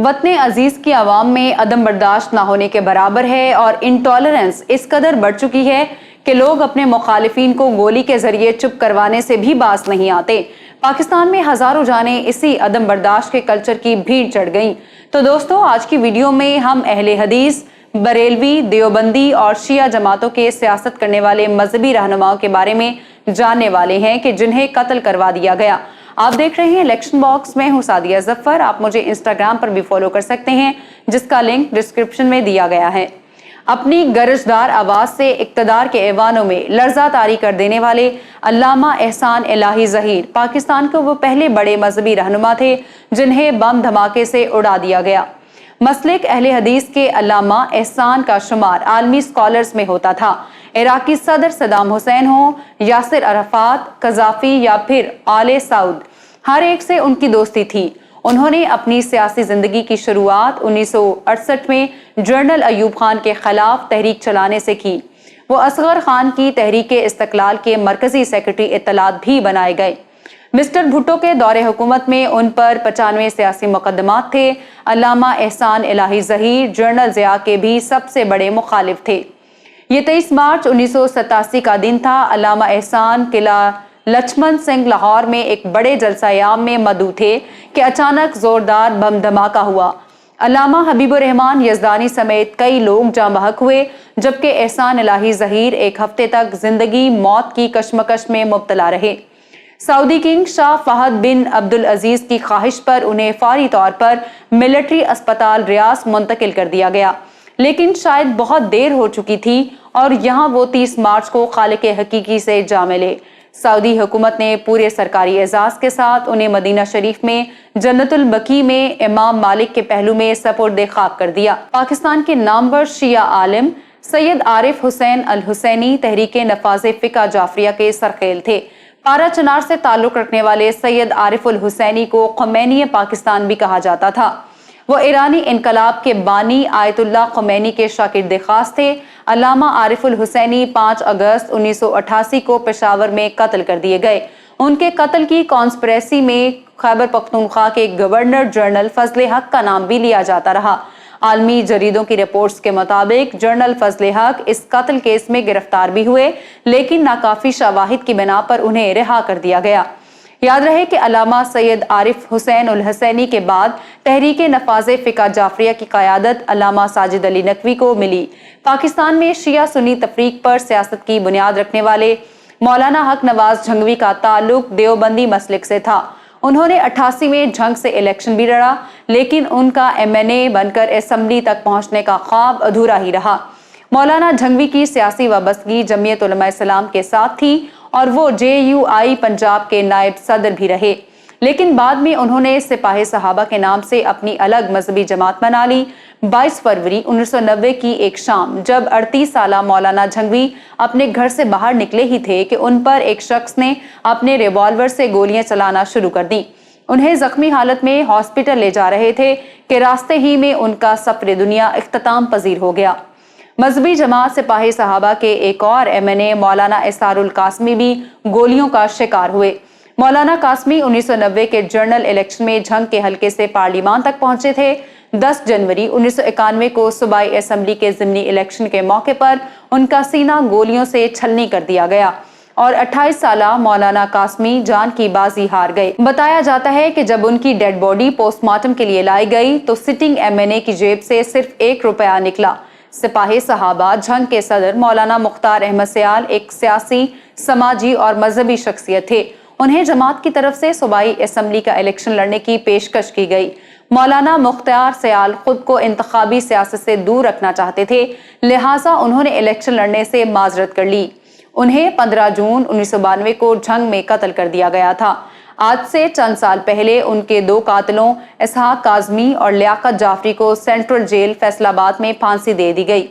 वतन अजीज की आवाम में अदम बर्दाश्त ना होने के बराबर है और इंटॉलरेंस इस कदर बढ़ चुकी है कि लोग अपने मुखालिफिन को गोली के जरिए चुप करवाने से भी बाज नहीं आते। पाकिस्तान में हजारों जाने इसी अदम बर्दाश्त के कल्चर की भीड़ चढ़ गईं। तो दोस्तों, आज की वीडियो में हम अहले हदीस, बरेलवी, देवबंदी और शिया जमातों के सियासत करने वाले मजहबी रहनुमाओं के बारे में जानने वाले हैं कि जिन्हें कत्ल करवा दिया गया। आप देख रहे हैं इलेक्शन बॉक्स में हूं सादिया जफर। आप मुझे इंस्टाग्राम पर भी फॉलो कर सकते हैं, जिसका लिंक डिस्क्रिप्शन में दिया गया है। अपनी गरजदार आवाज से इक्तदार के ऐवानों में लर्जा तारी कर देने वाले अल्लामा एहसान इलाही ज़हीर पाकिस्तान के वो पहले बड़े मजहबी रहनुमा थे जिन्हें बम धमाके से उड़ा दिया गया। मसलिक अहले हदीस के अल्लामा एहसान का शुमार आलमी स्कॉलर्स में होता था। इराकी सदर सदाम हुसैन हो, यासिर अरफात, कज़ाफी या फिर आले सऊद, हर एक से उनकी दोस्ती थी। उन्होंने अपनी सियासी जिंदगी की शुरुआत 1968 में जनरल अयूब खान के खिलाफ तहरीक चलाने से की। वो असगर खान की तहरीक इस्तकलाल के मरकजी सेक्रेटरी इत्तलात भी बनाए गए। मिस्टर भुट्टो के दौरे हुकूमत में उन पर 95 सियासी मुकदमात थे। अल्लामा एहसान इलाही ज़हीर जनरल ज़िया के भी सबसे बड़े मुखालिफ थे। ये 23 मार्च 1987 का दिन था। अल्लामा एहसान किला लक्ष्मण सिंह लाहौर में एक बड़े जलसायाम में मदऊ थे कि अचानक जोरदार बम धमाका हुआ। अल्लामा हबीबुर रहमान यजदानी समेत कई लोग जाँ बहक हुए, जबकि एहसान इलाही ज़हीर एक हफ्ते तक जिंदगी मौत की कशमकश में मुब्तला रहे। सऊदी किंग शाह फहद बिन अब्दुल अजीज की ख्वाहिश पर उन्हें फौरी तौर पर मिलिट्री अस्पताल रियाज मुंतकिल कर दिया गया, लेकिन शायद बहुत देर हो चुकी थी और यहाँ वो 30 मार्च को खालिक हकीकी से जा मिले। सऊदी हुकूमत ने पूरे सरकारी एजाज के साथ उन्हें मदीना शरीफ में जन्नतुल बकी में इमाम मालिक के पहलू में सपुर्द खाक कर दिया। पाकिस्तान के नामवर शिया आलिम सैयद आरिफ हुसैन अल हुसैनी तहरीक नफाज़े फ़िक़ा जाफरिया के सरखेल थे। पारा चनार से ताल्लुक रखने वाले सैयद आरिफ उल हुसैनी को ख़ुमैनी पाकिस्तान भी कहा जाता था। वो ईरानी इनकलाब के बानी आयतुल्लाह ख़ुमैनी के शागिर्द खास थे। अल्लामा आरिफ उल हुसैनी 5 अगस्त 1988 को पेशावर में कत्ल कर दिए गए। उनके कत्ल की कॉन्स्पिरेसी में खैबर पख्तूनख्वा के गवर्नर जनरल फजल हक का नाम भी लिया जाता रहा। आलमी जरीदों की रिपोर्ट्स के मुताबिक जनरल फजल हक इस कत्ल केस में गिरफ्तार भी हुए, लेकिन नाकाफी शवाहिद की बिना पर उन्हें रिहा कर दिया गया। याद रहे कि अल्लामा सैयद आरिफ हुसैन उल हुसैनी के बाद तहरीक नफाज़े फ़िक़ा जाफरिया की क़यादत अल्लामा साजिद अली नकवी को मिली। पाकिस्तान में शिया सुन्नी तफरीक पर सियासत की बुनियाद रखने वाले मौलाना हक नवाज झंगवी का ताल्लुक देवबंदी मसलिक से था। उन्होंने 88 में झंग से इलेक्शन भी लड़ा, लेकिन उनका MNA बनकर असम्बली तक पहुंचने का ख्वाब अधूरा ही रहा। मौलाना झंगवी की सियासी वाबस्तगी जमीयत उलमा इस्लाम के साथ थी और वो JUI पंजाब के नायब सदर भी रहे, लेकिन बाद में उन्होंने सिपाही सहाबा के नाम से अपनी अलग मजहबी जमात बना ली। 22 फरवरी 1990 की एक शाम जब 38 साला मौलाना झंगवी अपने घर से बाहर निकले ही थे कि उन पर एक शख्स ने अपने रिवॉल्वर से गोलियां चलाना शुरू कर दी। उन्हें जख्मी हालत में हॉस्पिटल ले जा रहे थे कि रास्ते ही में उनका सफर दुनिया इख्तिताम पजीर हो गया। मजहबी जमात सिपाही सहाबा के एक और MNA मौलाना इसारुल कासमी भी गोलियों का शिकार हुए। मौलाना कासमी 1990 के जनरल इलेक्शन में झंग के हलके से पार्लियामान तक पहुंचे थे। 10 जनवरी 1991 को सूबाई असम्बली के ज़िमनी इलेक्शन के मौके पर उनका सीना गोलियों से छलनी कर दिया गया और 28 साला मौलाना कासमी जान की बाजी हार गए। बताया जाता है कि जब उनकी डेड बॉडी पोस्टमार्टम के लिए लाई गई तो सिटिंग MNA की जेब से सिर्फ 1 रुपया निकला। सिपाही सहाबा झंग के सदर मौलाना मुख्तार अहमद सयाल एक सियासी, समाजी और मजहबी शख्सियत थे। उन्हें जमात की तरफ से सूबाई असम्बली का इलेक्शन लड़ने की पेशकश की गई। मौलाना मुख्तार सयाल खुद को इंतखाबी सियासत से दूर रखना चाहते थे, लिहाजा उन्होंने इलेक्शन लड़ने से माजरत कर ली। उन्हें 15 जून 1992 को झंग में कत्ल कर दिया गया था। आज से चंद साल पहले उनके 2 कातिलों इसहाक काज़मी और लियाकत जाफरी को सेंट्रल जेल फैसलाबाद में फांसी दे दी गई।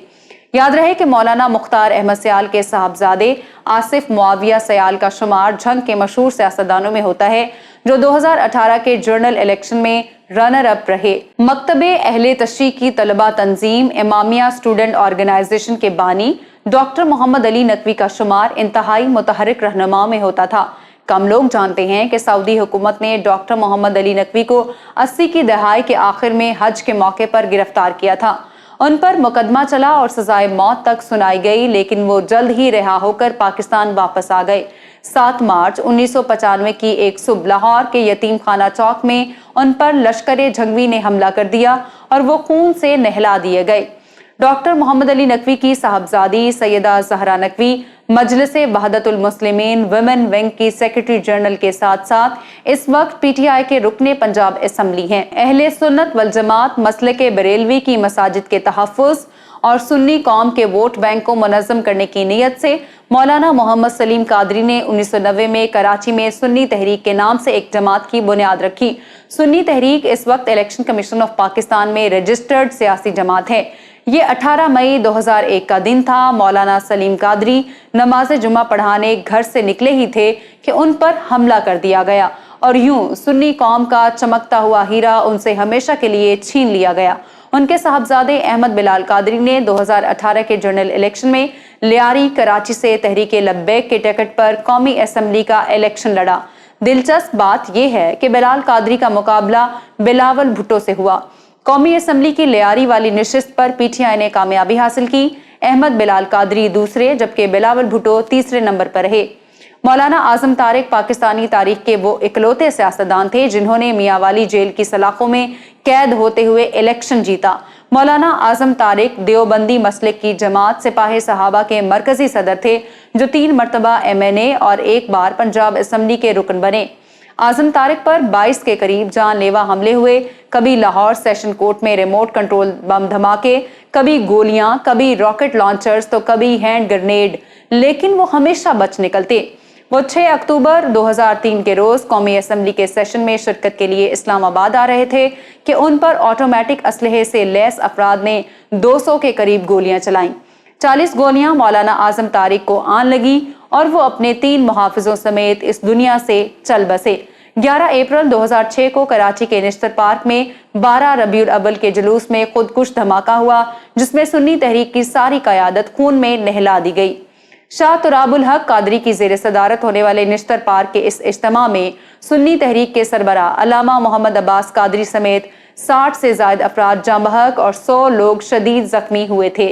याद रहे कि मौलाना मुख्तार अहमद सयाल के साहबजादे आसिफ मुआविया सयाल का शुमार झंग के मशहूर सियासतदानों में होता है, जो 2018 के जनरल इलेक्शन में रनर अप रहे। मकतबे अहले तशरीह की तलबा तंजीम इमामिया स्टूडेंट ऑर्गेनाइजेशन के बानी डॉक्टर मोहम्मद अली नकवी का शुमार इंतहाई मुतहरिक रहनुमाओं में होता था। कम लोग जानते हैं कि सऊदी हुकूमत ने डॉक्टर मोहम्मद अली नकवी को 80 की दहाई के आखिर में हज के मौके पर गिरफ्तार किया था। उन पर मुकदमा चला और सजाए मौत तक सुनाई गई, लेकिन वो जल्द ही रिहा होकर पाकिस्तान वापस आ गए। 7 मार्च 1995 की एक सुबह लाहौर के यतीम खाना चौक में उन पर लश्कर झंगवी ने हमला कर दिया और वो खून से नहला दिए गए। डॉक्टर मोहम्मद अली नकवी की साहबजादी सैयदा जहरा नकवी मजलिस वहदतुल मुस्लिमीन वुमेन विंग की सेक्रेटरी जनरल के साथ साथ इस वक्त पीटीआई के रुकने पंजाब असेंबली हैं। अहले सुन्नत वल जमात मसलके बरेलवी की मसाजिद के तहफ़्फ़ुज़ और सुन्नी कौम के वोट बैंक को मुनज़्ज़म करने की नीयत से मौलाना मोहम्मद सलीम कादरी ने 1990 में कराची में सुन्नी तहरीक के नाम से एक जमात की बुनियाद रखी। सुन्नी तहरीक इस वक्त इलेक्शन कमीशन ऑफ पाकिस्तान में रजिस्टर्ड सियासी जमात है। ये 18 मई 2001 का दिन था। मौलाना सलीम कादरी नमाज जुमा पढ़ाने घर से निकले ही थे कि उन पर हमला कर दिया गया और यूं सुन्नी कौम का चमकता हुआ हीरा उनसे हमेशा के लिए छीन लिया गया। उनके साहबजादे अहमद बिलाल कादरी ने 2018 के जनरल इलेक्शन में लियारी कराची से तहरीक लब्बैक के टिकट पर कौमी असेंबली का इलेक्शन लड़ा। दिलचस्प बात यह है कि बिलाल कादरी का मुकाबला बिलावल भुट्टो से हुआ। कौमी असेंबली की लियारी वाली निशिस्त पर पीटीआई ने कामयाबी हासिल की। अहमद बिलाल कादरी दूसरे जबकि बिलावल भुट्टो तीसरे नंबर पर रहे। मौलाना आजम तारिक पाकिस्तानी तारीख के वो इकलौते सियासतदान थे जिन्होंने मियांवाली जेल की सलाखों में कैद होते हुए इलेक्शन जीता। मौलाना आजम तारिक देवबंदी मसलिक की जमात सिपाही सहाबा के मरकजी सदर थे जो 3 मरतबा MNA और एक बार पंजाब असेंबली के रुकन बने। आजम तारिक पर 22 के करीब जानलेवा हमले हुए, कभी लाहौर सेशन कोर्ट में रिमोट कंट्रोल बम धमाके, कभी गोलियां, कभी रॉकेट लॉन्चर्स तो कभी हैंड ग्रेनेड, लेकिन वो हमेशा बच निकलते। वो 6 अक्टूबर 2003 के रोज कौमी असेंबली के सेशन में शिरकत के लिए इस्लामाबाद आ रहे थे कि उन पर ऑटोमेटिक असलहे से लैस अफराद ने 200 के करीब गोलियां चलाईं। 40 गोलियां मौलाना आजम तारिक को आन लगी और वो अपने 3 मुहाफिजों समेत इस दुनिया से चल बसे। 11 अप्रैल 2006 को कराची के निश्तर पार्क में 12 रबीउल अव्वल के जुलूस में खुदकुश धमाका हुआ जिसमें सुन्नी तहरीक की सारी कयादत खून में नहला दी गई। शाह तुराबुल हक कादरी की ज़ेर सदारत होने वाले निश्तर पार्क के इस इज्तिमा में सुन्नी तहरीक के सरबरा अल्लामा मोहम्मद अब्बास कादरी समेत 60 से ज़ायद अफराद जाँ बहक और 100 लोग शदीद जख्मी हुए थे।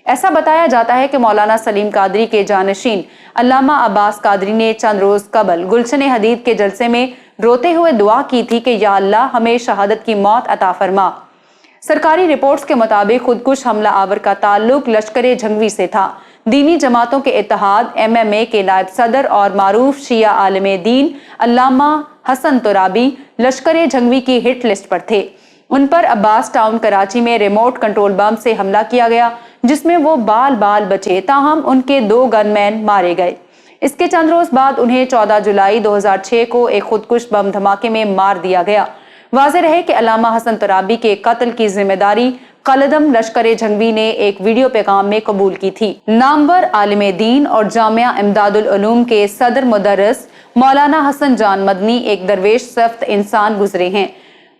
ऐसा बताया जाता है कि मौलाना सलीम कादरी के जानशीन अल्लामा अब्बास कादरी ने चंद रोज कबल गुलशन हदीद के जलसे में रोते हुए दुआ की थी कि या अल्लाह हमें शहादत की मौत अता फरमा। सरकारी रिपोर्ट्स के मुताबिक खुदकुश हमला आवर का ताल्लुक लश्कर झंगवी से था। दीनी जमातों के इत्तेहाद MMA के नायब सदर और मारूफ शिया आलिम दीन अल्लामा हसन तुराबी लश्कर झंगवी की हिट लिस्ट पर थे। उन पर अब्बास टाउन कराची में रिमोट कंट्रोल बम से हमला किया गया जिसमें वो बाल बाल बचे, ताहम उनके 2 गनमैन मारे गए। इसके चंद रोज बाद उन्हें 14 जुलाई 2006 को एक खुदकुश बम धमाके में मार दिया गया। वाज़ेह रहे कि अल्लामा हसन तुराबी के कत्ल की जिम्मेदारी कलदम लश्कर झंगवी ने एक वीडियो पैगाम में कबूल की थी। नामवर आलिम दीन और जामिया इमदादुल उलूम के सदर मुदर्रिस मौलाना हसन जान मदनी एक दरवेश सख्त इंसान गुजरे हैं।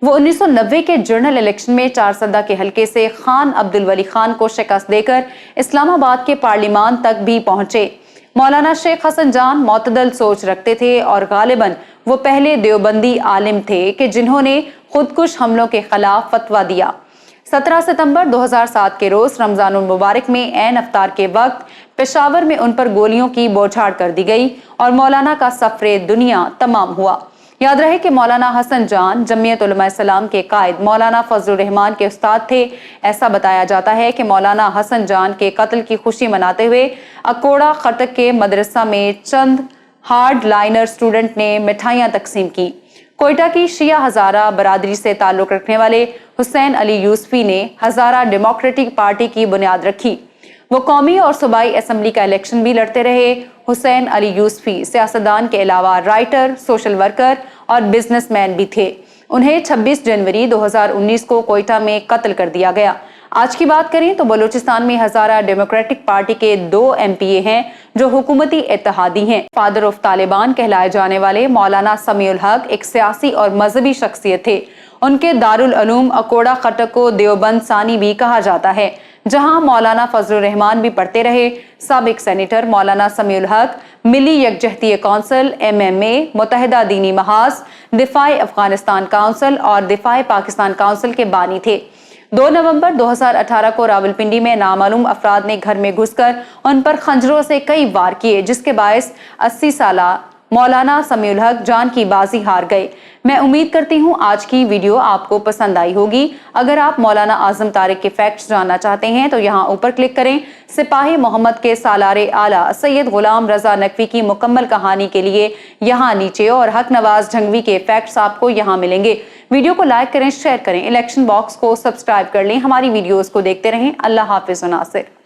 वो 1990 के जनरल इलेक्शन में 4 सदा के हलके से खान अब्दुल वली खान को शिकस्त देकर इस्लामाबाद के पार्लिमान तक भी पहुंचे। मौलाना शेख हसन जान मोतदल सोच रखते थे और गालिबन वो पहले देवबंदी आलिम थे कि जिन्होंने खुदकुश हमलों के खिलाफ फतवा दिया। 17 सितंबर 2007 के रोज रमजानुल मुबारक में ऐन अफ्तार के वक्त पेशावर में उन पर गोलियों की बौछार कर दी गई और मौलाना का सफरे दुनिया तमाम हुआ। याद रहे कि मौलाना हसन जान जमीयत उलमा इस्लाम के कायद मौलाना फजलुर रहमान के उस्ताद थे। ऐसा बताया जाता है कि मौलाना हसन जान के कत्ल की खुशी मनाते हुए अकोड़ा खटक के मदरसा में चंद हार्ड लाइनर स्टूडेंट ने मिठाइयां तकसीम की। कोयटा की शिया हजारा बरादरी से ताल्लुक रखने वाले हुसैन अली यूसुफी ने हजारा डेमोक्रेटिक पार्टी की बुनियाद रखी। वो कौमी और सूबाई असेंबली का इलेक्शन भी लड़ते रहे। हुसैन अली यूसुफी सियासतदान के अलावा राइटर, सोशल वर्कर और बिजनेसमैन भी थे। उन्हें 26 जनवरी 2019 को कोयटा में कत्ल कर दिया गया। आज की बात करें तो बलूचिस्तान में हजारा डेमोक्रेटिक पार्टी के 2 MPA हैं जो हुकूमती इत्तेहादी हैं। फादर ऑफ तालिबान कहलाए जाने वाले मौलाना समीउल हक एक सियासी और मजहबी शख्सियत थे। उनके दारुल उलूम अकोड़ा खटक को देवबंद सानी भी कहा जाता है। जहां मौलाना फजल रहमान भी पढ़ते रहे। साबिक सेनेटर मौलाना समीउल हक मिली यकजहती कौंसिल MMA, मुत्तहिदा दीनी महाज, दिफाए अफगानिस्तान काउंसिल और दिफाए पाकिस्तान काउंसिल के बानी थे। 2 नवंबर 2018 को रावलपिंडी में नामालूम अफराद ने घर में घुसकर उन पर खंजरों से कई वार किए, जिसके बायस 80 साला मौलाना समीउल हक जान की बाजी हार गए। मैं उम्मीद करती हूँ आज की वीडियो आपको पसंद आई होगी। अगर आप मौलाना आजम तारिक के फैक्ट्स जानना चाहते हैं तो यहाँ ऊपर क्लिक करें। सिपाही मोहम्मद के सालारे आला सैयद गुलाम रजा नकवी की मुकम्मल कहानी के लिए यहाँ नीचे, और हक नवाज जंगवी के फैक्ट्स आपको यहाँ मिलेंगे। वीडियो को लाइक करें, शेयर करें, इलेक्शन बॉक्स को सब्सक्राइब कर लें। हमारी वीडियोस को देखते रहें। अल्लाह हाफिज नासिर।